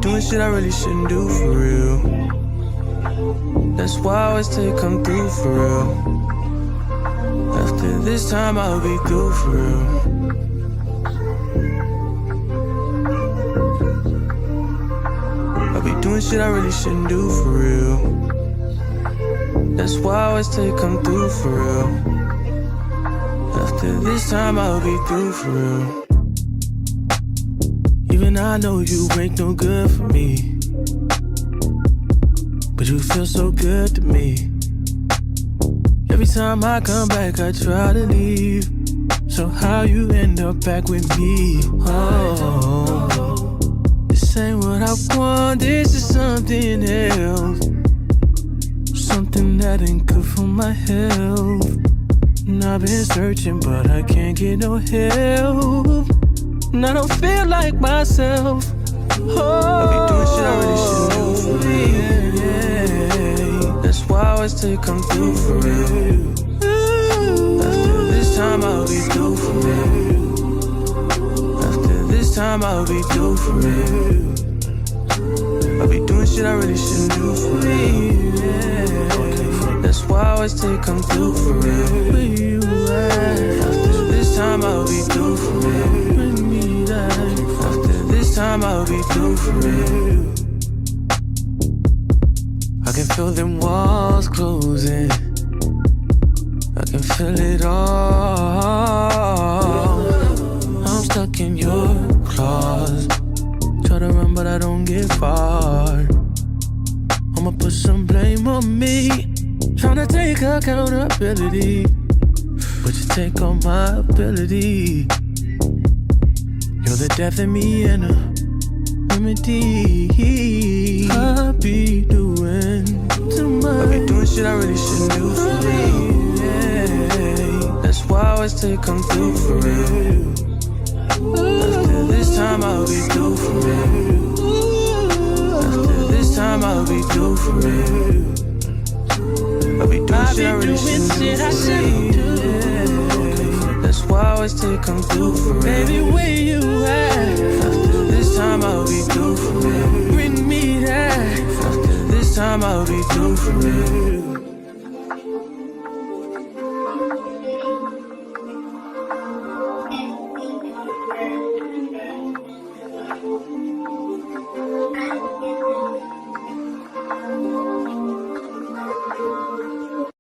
doing shit I really shouldn't do for real. That's why I always say come through for real. After this time I'll be through for real. I'll be doing shit I really shouldn't do for real. That's why I always say come through for real. After this time I'll be through for real. Even I know you ain't no good for me, but you feel so good to me. Every time I come back I try to leave. So how you end up back with me? Oh, this ain't what I want, this is something else. Something that ain't good for my health. And I've been searching but I can't get no help. And I don't feel like myself. Oh, I be doing shit I really shouldn't do for real. Yeah. That's why I always say come through for real. After this time I'll be through for real. After this time I'll be through for real. I be doing shit I really shouldn't do for real. Yeah. That's why I always say come through for real. Where you at? After this time I'll be through for real. After this time I'll be through for real. I can feel them walls closing. I can feel it all. I'm stuck in your claws. Try to run but I don't get far. I'ma put some blame on me, tryna take accountability, but you take all my ability. You're the death in me and a remedy. I be doing too much. I be doing shit I really shouldn't do for real. Yeah. That's why I always say come through for real. After this time I'll be through for real. After this time I'll be through for real. I be doing shit I really shouldn't do for real. That's why I always say come through for real. Baby, where you at? After this time I'll be through for real. Bring me that. After this time I'll be through for real.